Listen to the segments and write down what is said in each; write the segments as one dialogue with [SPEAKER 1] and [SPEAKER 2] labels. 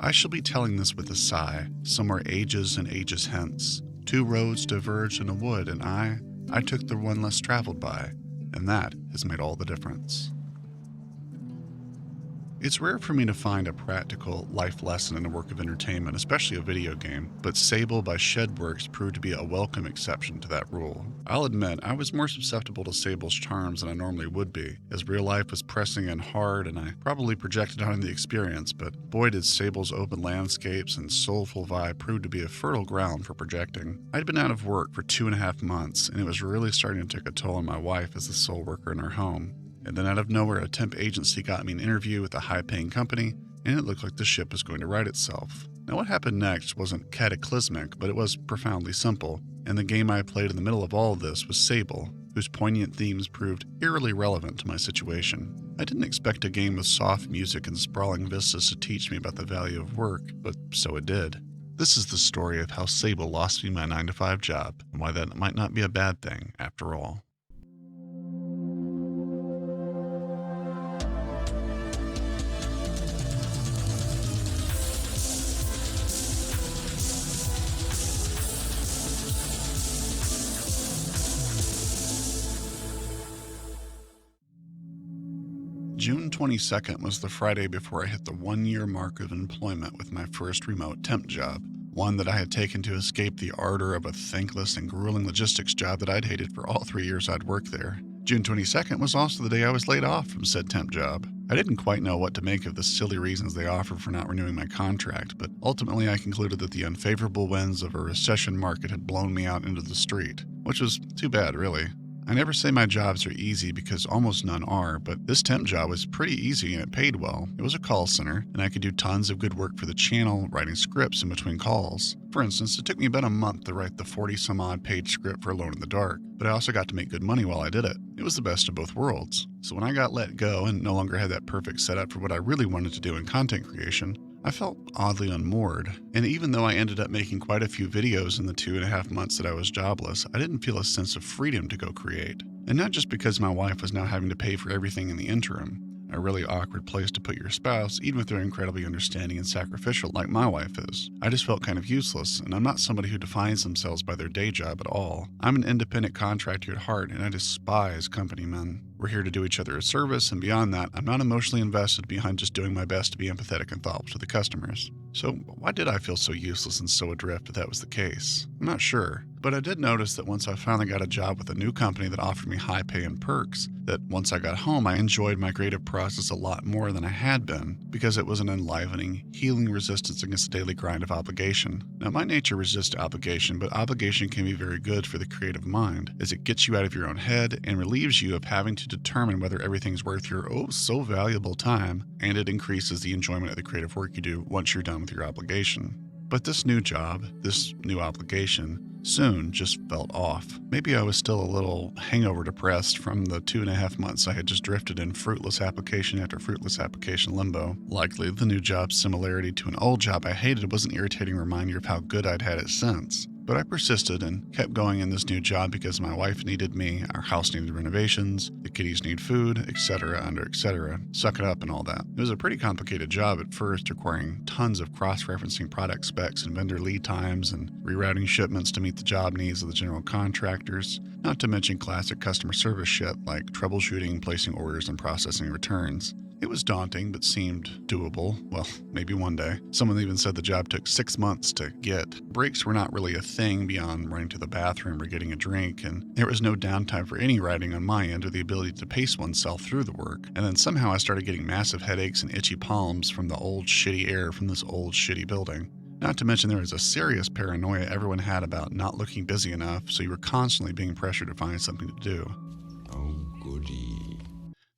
[SPEAKER 1] I shall be telling this with a sigh, somewhere ages and ages hence. Two roads diverged in a wood, and I took the one less traveled by, and that has made all the difference. It's rare for me to find a practical life lesson in a work of entertainment, especially a video game, but Sable by Shedworks proved to be a welcome exception to that rule. I'll admit, I was more susceptible to Sable's charms than I normally would be, as real life was pressing in hard and I probably projected on the experience, but boy did Sable's open landscapes and soulful vibe prove to be a fertile ground for projecting. I'd been out of work for 2.5 months, and it was really starting to take a toll on my wife as the sole worker in our home. And then out of nowhere, a temp agency got me an interview with a high-paying company, and it looked like the ship was going to right itself. Now what happened next wasn't cataclysmic, but it was profoundly simple, and the game I played in the middle of all of this was Sable, whose poignant themes proved eerily relevant to my situation. I didn't expect a game with soft music and sprawling vistas to teach me about the value of work, but so it did. This is the story of how Sable lost me my 9-to-5 job, and why that might not be a bad thing after all. June 22nd was the Friday before I hit the 1-year mark of employment with my first remote temp job, one that I had taken to escape the ardor of a thankless and grueling logistics job that I'd hated for all 3 years I'd worked there. June 22nd was also the day I was laid off from said temp job. I didn't quite know what to make of the silly reasons they offered for not renewing my contract, but ultimately I concluded that the unfavorable winds of a recession market had blown me out into the street, which was too bad, really. I never say my jobs are easy because almost none are, but this temp job was pretty easy and it paid well. It was a call center, and I could do tons of good work for the channel, writing scripts in between calls. For instance, it took me about a month to write the 40-some-odd page script for Alone in the Dark, but I also got to make good money while I did it. It was the best of both worlds. So when I got let go and no longer had that perfect setup for what I really wanted to do in content creation, I felt oddly unmoored, and even though I ended up making quite a few videos in the 2.5 months that I was jobless, I didn't feel a sense of freedom to go create. And not just because my wife was now having to pay for everything in the interim, a really awkward place to put your spouse, even if they're incredibly understanding and sacrificial like my wife is. I just felt kind of useless, and I'm not somebody who defines themselves by their day job at all. I'm an independent contractor at heart, and I despise company men. We're here to do each other a service, and beyond that, I'm not emotionally invested beyond just doing my best to be empathetic and thoughtful to the customers. So why did I feel so useless and so adrift if that was the case? I'm not sure. But I did notice that once I finally got a job with a new company that offered me high pay and perks, that once I got home, I enjoyed my creative process a lot more than I had been, because it was an enlivening, healing resistance against the daily grind of obligation. Now, my nature resists obligation, but obligation can be very good for the creative mind, as it gets you out of your own head and relieves you of having to determine whether everything's worth your so valuable time, and it increases the enjoyment of the creative work you do once you're done with your obligation. But this new job, this new obligation, soon just felt off. Maybe I was still a little hangover depressed from the 2.5 months I had just drifted in fruitless application after fruitless application limbo. Likely, the new job's similarity to an old job I hated was an irritating reminder of how good I'd had it since. But I persisted and kept going in this new job because my wife needed me, our house needed renovations, the kiddies need food, etc., etc. Suck it up and all that. It was a pretty complicated job at first, requiring tons of cross-referencing product specs and vendor lead times and rerouting shipments to meet the job needs of the general contractors, not to mention classic customer service shit like troubleshooting, placing orders, and processing returns. It was daunting, but seemed doable. Well, maybe one day. Someone even said the job took 6 months to get. Breaks were not really a thing beyond running to the bathroom or getting a drink, and there was no downtime for any writing on my end or the ability to pace oneself through the work. And then somehow I started getting massive headaches and itchy palms from the old shitty air from this old shitty building. Not to mention there was a serious paranoia everyone had about not looking busy enough, so you were constantly being pressured to find something to do.
[SPEAKER 2] Oh, goody.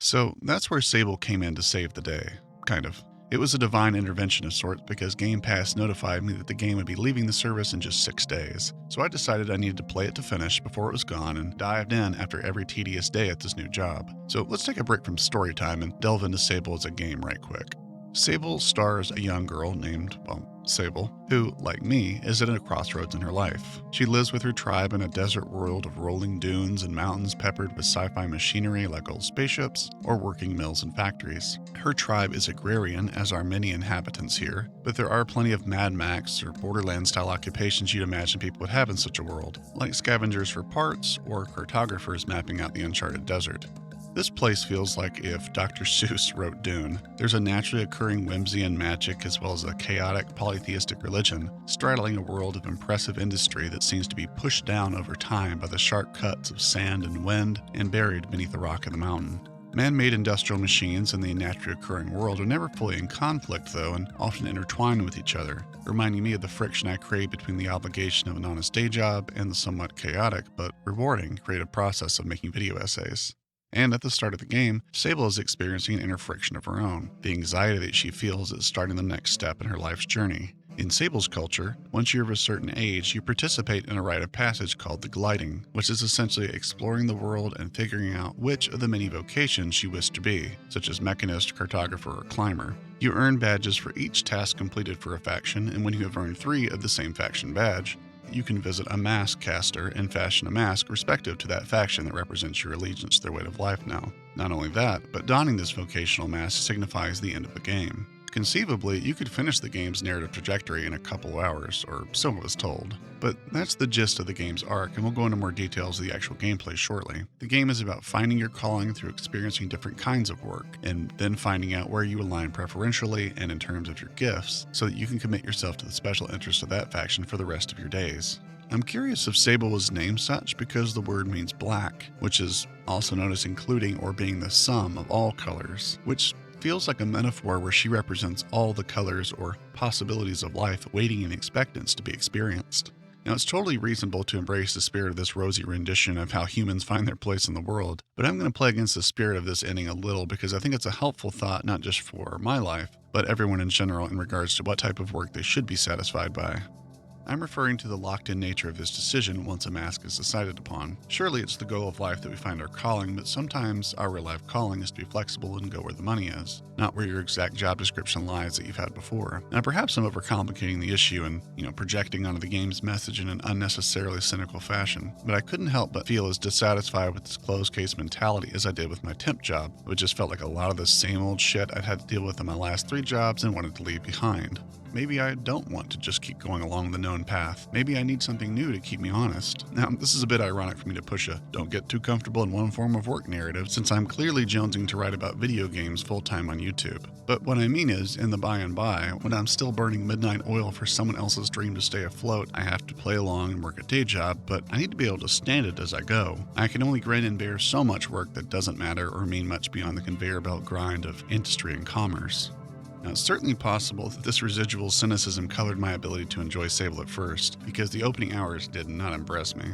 [SPEAKER 1] So that's where Sable came in to save the day. Kind of. It was a divine intervention of sorts because Gamepass notified me that the game would be leaving the service in just 6 days. So I decided I needed to play it to finish before it was gone and dived in after every tedious day at this new job. So let's take a break from story time and delve into Sable as a game right quick. Sable stars a young girl named, Sable, who, like me, is at a crossroads in her life. She lives with her tribe in a desert world of rolling dunes and mountains peppered with sci-fi machinery like old spaceships or working mills and factories. Her tribe is agrarian, as are many inhabitants here, but there are plenty of Mad Max or Borderlands-style occupations you'd imagine people would have in such a world, like scavengers for parts or cartographers mapping out the uncharted desert. This place feels like if Dr. Seuss wrote Dune. There's a naturally occurring whimsy and magic, as well as a chaotic polytheistic religion, straddling a world of impressive industry that seems to be pushed down over time by the sharp cuts of sand and wind and buried beneath the rock of the mountain. Man-made industrial machines and the naturally occurring world are never fully in conflict, though, and often intertwined with each other, reminding me of the friction I crave between the obligation of an honest day job and the somewhat chaotic but rewarding creative process of making video essays. And at the start of the game, Sable is experiencing an inner friction of her own, the anxiety that she feels at starting the next step in her life's journey. In Sable's culture, once you're of a certain age, you participate in a rite of passage called the gliding, which is essentially exploring the world and figuring out which of the many vocations you wish to be, such as mechanist, cartographer, or climber. You earn badges for each task completed for a faction, and when you have earned 3 of the same faction badge, you can visit a mask caster and fashion a mask respective to that faction that represents your allegiance to their way of life now. Not only that, but donning this vocational mask signifies the end of the game. Conceivably, you could finish the game's narrative trajectory in a couple hours, or so I was told. But that's the gist of the game's arc, and we'll go into more details of the actual gameplay shortly. The game is about finding your calling through experiencing different kinds of work, and then finding out where you align preferentially and in terms of your gifts, so that you can commit yourself to the special interest of that faction for the rest of your days. I'm curious if Sable was named such because the word means black, which is also known as including or being the sum of all colors, which feels like a metaphor where she represents all the colors or possibilities of life waiting in expectance to be experienced. Now, it's totally reasonable to embrace the spirit of this rosy rendition of how humans find their place in the world, but I'm going to play against the spirit of this ending a little because I think it's a helpful thought not just for my life, but everyone in general in regards to what type of work they should be satisfied by. I'm referring to the locked-in nature of this decision once a mask is decided upon. Surely it's the goal of life that we find our calling, but sometimes our real-life calling is to be flexible and go where the money is, not where your exact job description lies that you've had before. Now, perhaps I'm overcomplicating the issue and, projecting onto the game's message in an unnecessarily cynical fashion, but I couldn't help but feel as dissatisfied with this closed-case mentality as I did with my temp job. It just felt like a lot of the same old shit I'd had to deal with in my last 3 jobs and wanted to leave behind. Maybe I don't want to just keep going along the known path. Maybe I need something new to keep me honest. Now, this is a bit ironic for me to push a don't get too comfortable in one form of work narrative, since I'm clearly jonesing to write about video games full-time on YouTube. But what I mean is, in the by and by, when I'm still burning midnight oil for someone else's dream to stay afloat, I have to play along and work a day job, but I need to be able to stand it as I go. I can only grin and bear so much work that doesn't matter or mean much beyond the conveyor belt grind of industry and commerce. Now, it's certainly possible that this residual cynicism colored my ability to enjoy Sable at first, because the opening hours did not impress me.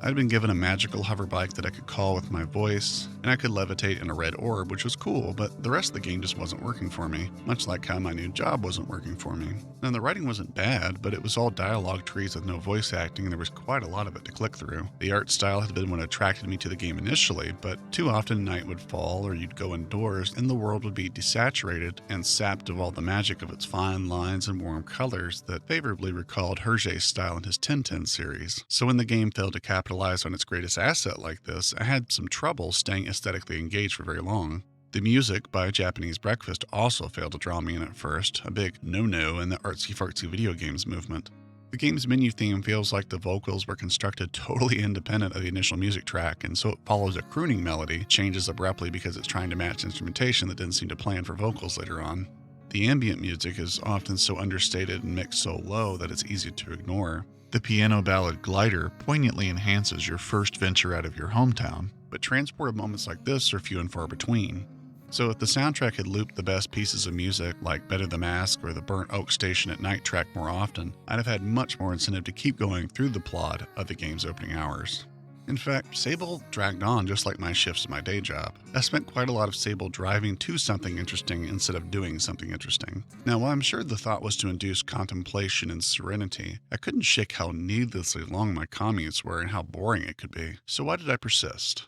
[SPEAKER 1] I'd been given a magical hoverbike that I could call with my voice, and I could levitate in a red orb, which was cool, but the rest of the game just wasn't working for me, much like how my new job wasn't working for me. Now, the writing wasn't bad, but it was all dialogue trees with no voice acting, and there was quite a lot of it to click through. The art style had been what attracted me to the game initially, but too often night would fall or you'd go indoors and the world would be desaturated and sapped of all the magic of its fine lines and warm colors that favorably recalled Hergé's style in his Tintin series. So when the game failed to capitalize on its greatest asset like this, I had some trouble staying aesthetically engaged for very long. The music by Japanese Breakfast also failed to draw me in at first, a big no-no in the artsy-fartsy video games movement. The game's menu theme feels like the vocals were constructed totally independent of the initial music track, and so it follows a crooning melody, changes abruptly because it's trying to match instrumentation that didn't seem to plan for vocals later on. The ambient music is often so understated and mixed so low that it's easy to ignore. The piano ballad Glider poignantly enhances your first venture out of your hometown, but transportive moments like this are few and far between. So if the soundtrack had looped the best pieces of music, like Better the Mask or the Burnt Oak Station at Night track more often, I'd have had much more incentive to keep going through the plot of the game's opening hours. In fact, Sable dragged on just like my shifts in my day job. I spent quite a lot of Sable driving to something interesting instead of doing something interesting. Now, while I'm sure the thought was to induce contemplation and serenity, I couldn't shake how needlessly long my commutes were and how boring it could be. So why did I persist?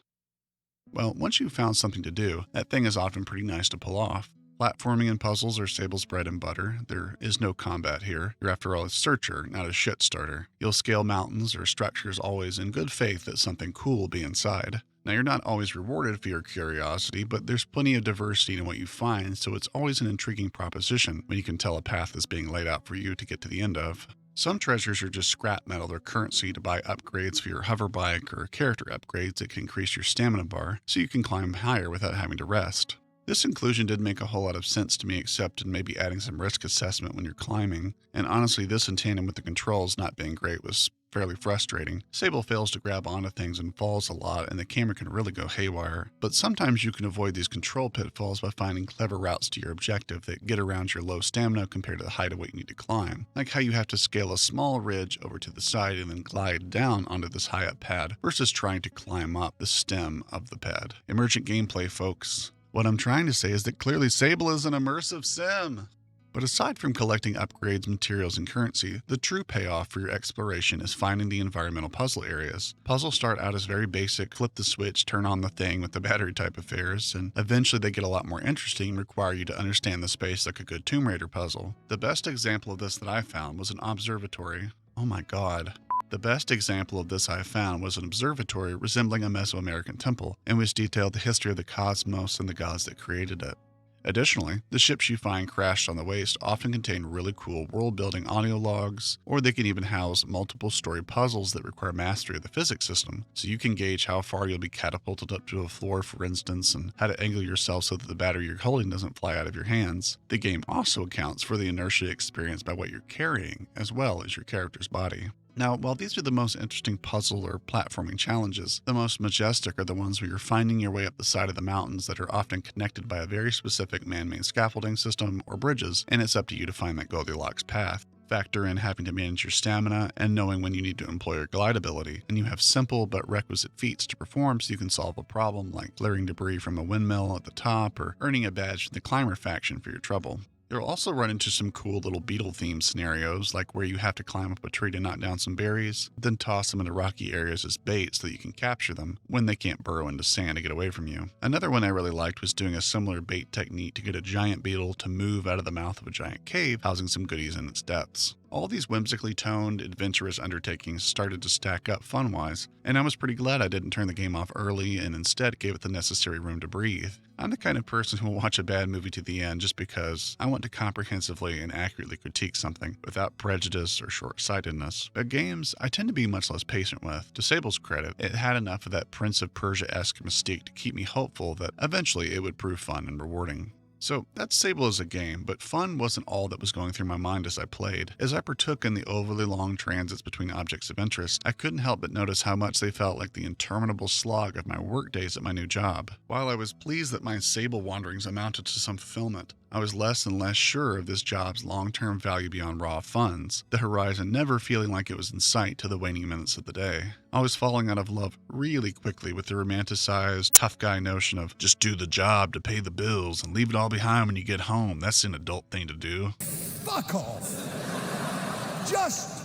[SPEAKER 1] Well, once you've found something to do, that thing is often pretty nice to pull off. Platforming and puzzles are Sable's bread and butter. There is no combat here. You're, after all, a searcher, not a shit starter. You'll scale mountains or structures always in good faith that something cool will be inside. Now, you're not always rewarded for your curiosity, but there's plenty of diversity in what you find, so it's always an intriguing proposition when you can tell a path is being laid out for you to get to the end of. Some treasures are just scrap metal or currency to buy upgrades for your hoverbike or character upgrades that can increase your stamina bar so you can climb higher without having to rest. This inclusion didn't make a whole lot of sense to me except in maybe adding some risk assessment when you're climbing, and honestly this in tandem with the controls not being great was fairly frustrating. Sable fails to grab onto things and falls a lot, and the camera can really go haywire. But sometimes you can avoid these control pitfalls by finding clever routes to your objective that get around your low stamina compared to the height of what you need to climb. Like how you have to scale a small ridge over to the side and then glide down onto this high up pad versus trying to climb up the stem of the pad. Emergent gameplay, folks. What I'm trying to say is that clearly Sable is an immersive sim. But aside from collecting upgrades, materials, and currency, the true payoff for your exploration is finding the environmental puzzle areas. Puzzles start out as very basic, flip the switch, turn on the thing with the battery type affairs, and eventually they get a lot more interesting and require you to understand the space like a good Tomb Raider puzzle. The best example of this that I found was an observatory. Oh my god. The best example of this I found was an observatory resembling a Mesoamerican temple, in which detailed the history of the cosmos and the gods that created it. Additionally, the ships you find crashed on the waste often contain really cool world-building audio logs, or they can even house multiple story puzzles that require mastery of the physics system, so you can gauge how far you'll be catapulted up to a floor, for instance, and how to angle yourself so that the battery you're holding doesn't fly out of your hands. The game also accounts for the inertia experienced by what you're carrying, as well as your character's body. Now, while these are the most interesting puzzle or platforming challenges, the most majestic are the ones where you're finding your way up the side of the mountains that are often connected by a very specific man-made scaffolding system or bridges, and it's up to you to find that Goldilocks path. Factor in having to manage your stamina and knowing when you need to employ your glide ability, and you have simple but requisite feats to perform so you can solve a problem like clearing debris from a windmill at the top or earning a badge from the climber faction for your trouble. You'll also run into some cool little beetle-themed scenarios, like where you have to climb up a tree to knock down some berries, then toss them into rocky areas as bait so that you can capture them when they can't burrow into sand to get away from you. Another one I really liked was doing a similar bait technique to get a giant beetle to move out of the mouth of a giant cave, housing some goodies in its depths. All these whimsically toned, adventurous undertakings started to stack up fun-wise, and I was pretty glad I didn't turn the game off early and instead gave it the necessary room to breathe. I'm the kind of person who will watch a bad movie to the end just because I want to comprehensively and accurately critique something without prejudice or short-sightedness. But games, I tend to be much less patient with. To Sable's credit, it had enough of that Prince of Persia-esque mystique to keep me hopeful that eventually it would prove fun and rewarding. So that's Sable as a game, but fun wasn't all that was going through my mind as I played. As I partook in the overly long transits between objects of interest, I couldn't help but notice how much they felt like the interminable slog of my work days at my new job. While I was pleased that my Sable wanderings amounted to some fulfillment, I was less and less sure of this job's long-term value beyond raw funds, the horizon never feeling like it was in sight to the waning minutes of the day. I was falling out of love really quickly with the romanticized, tough guy notion of just do the job to pay the bills and leave it all behind when you get home. That's an adult thing to do.
[SPEAKER 3] Fuck off! Just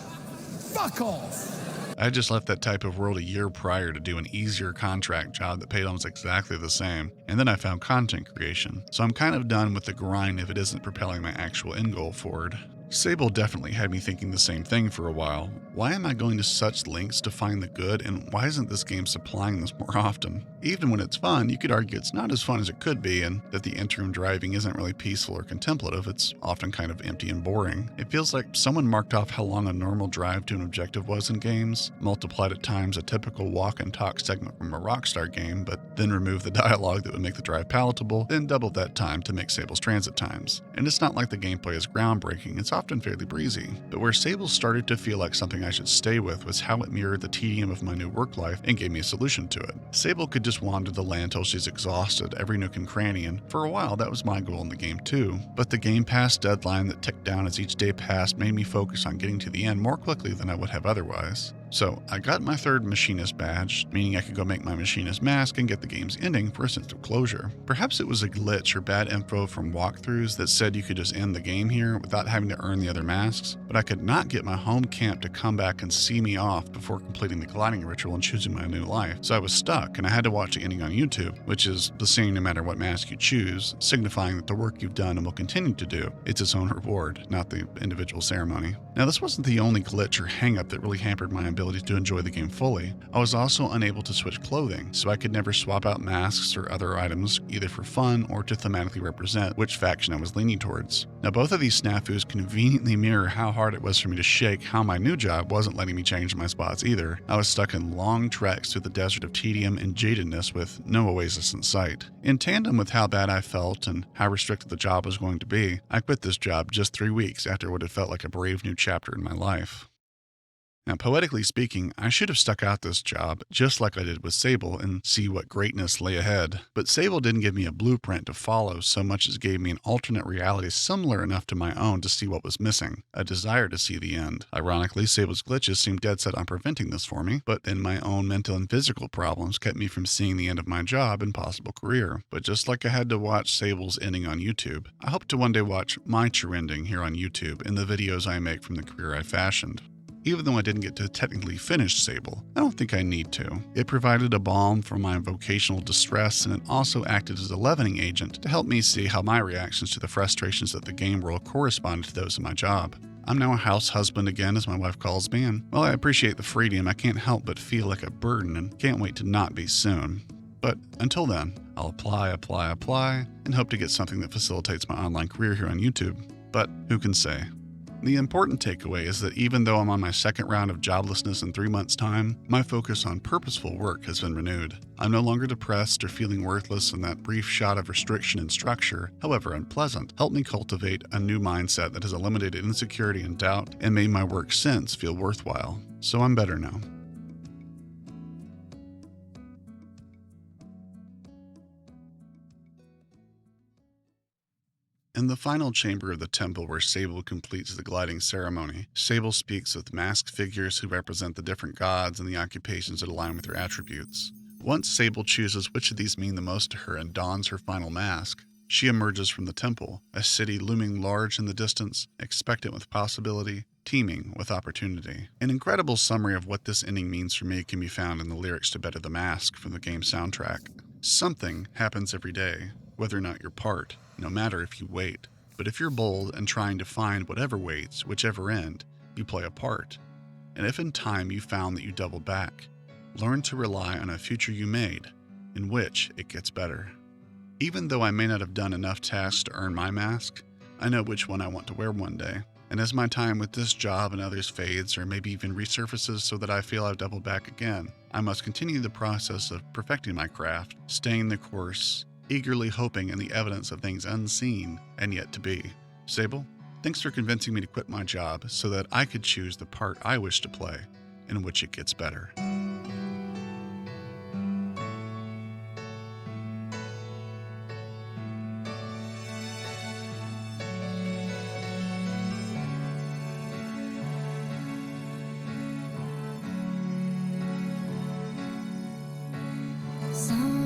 [SPEAKER 3] fuck off!
[SPEAKER 1] I just left that type of world a year prior to do an easier contract job that paid almost exactly the same, and then I found content creation, so I'm kind of done with the grind if it isn't propelling my actual end goal forward. Sable definitely had me thinking the same thing for a while. Why am I going to such lengths to find the good, and why isn't this game supplying this more often? Even when it's fun, you could argue it's not as fun as it could be, and that the interim driving isn't really peaceful or contemplative, it's often kind of empty and boring. It feels like someone marked off how long a normal drive to an objective was in games, multiplied at times a typical walk and talk segment from a Rockstar game, but then removed the dialogue that would make the drive palatable, then doubled that time to make Sable's transit times. And it's not like the gameplay is groundbreaking, it's often fairly breezy. But where Sable started to feel like something I should stay with was how it mirrored the tedium of my new work life and gave me a solution to it. Sable could just wander the land till she's exhausted every nook and cranny, and for a while that was my goal in the game too. But the Gamepass deadline that ticked down as each day passed made me focus on getting to the end more quickly than I would have otherwise. So I got my third machinist badge, meaning I could go make my machinist mask and get the game's ending for a sense of closure. Perhaps it was a glitch or bad info from walkthroughs that said you could just end the game here without having to earn the other masks, but I could not get my home camp to come back and see me off before completing the gliding ritual and choosing my new life. So I was stuck, and I had to watch the ending on YouTube, which is the same no matter what mask you choose, signifying that the work you've done and will continue to do, it's its own reward, not the individual ceremony. Now, this wasn't the only glitch or hang-up that really hampered my ability to enjoy the game fully. I was also unable to switch clothing, so I could never swap out masks or other items, either for fun or to thematically represent which faction I was leaning towards. Now, both of these snafus conveniently mirror how hard it was for me to shake how my new job wasn't letting me change my spots either. I was stuck in long treks through the desert of tedium and jadedness with no oasis in sight. In tandem with how bad I felt and how restricted the job was going to be, I quit this job just 3 weeks after what had felt like a brave new chapter in my life. Now, poetically speaking, I should have stuck out this job just like I did with Sable and see what greatness lay ahead. But Sable didn't give me a blueprint to follow so much as gave me an alternate reality similar enough to my own to see what was missing, a desire to see the end. Ironically, Sable's glitches seemed dead set on preventing this for me, but then my own mental and physical problems kept me from seeing the end of my job and possible career. But just like I had to watch Sable's ending on YouTube, I hope to one day watch my true ending here on YouTube in the videos I make from the career I fashioned. Even though I didn't get to technically finish Sable, I don't think I need to. It provided a balm for my vocational distress, and it also acted as a leavening agent to help me see how my reactions to the frustrations of the game world corresponded to those of my job. I'm now a house husband again, as my wife calls me, and while I appreciate the freedom, I can't help but feel like a burden and can't wait to not be soon. But until then, I'll apply, and hope to get something that facilitates my online career here on YouTube. But who can say? The important takeaway is that even though I'm on my second round of joblessness in 3 months' time, my focus on purposeful work has been renewed. I'm no longer depressed or feeling worthless, and that brief shot of restriction and structure, however unpleasant, helped me cultivate a new mindset that has eliminated insecurity and doubt and made my work since feel worthwhile. So I'm better now. In the final chamber of the temple where Sable completes the gliding ceremony, Sable speaks with masked figures who represent the different gods and the occupations that align with their attributes. Once Sable chooses which of these mean the most to her and dons her final mask, she emerges from the temple, a city looming large in the distance, expectant with possibility, teeming with opportunity. An incredible summary of what this ending means for me can be found in the lyrics to Better the Mask from the game soundtrack. Something happens every day, whether or not you're part, no matter if you wait. But if you're bold and trying to find whatever waits, whichever end, you play a part. And if in time you found that you doubled back, learn to rely on a future you made, in which it gets better. Even though I may not have done enough tasks to earn my mask, I know which one I want to wear one day. And as my time with this job and others fades or maybe even resurfaces so that I feel I've doubled back again, I must continue the process of perfecting my craft, staying the course, eagerly hoping in the evidence of things unseen and yet to be. Sable, thanks for convincing me to quit my job so that I could choose the part I wish to play, in which it gets better.
[SPEAKER 4] Some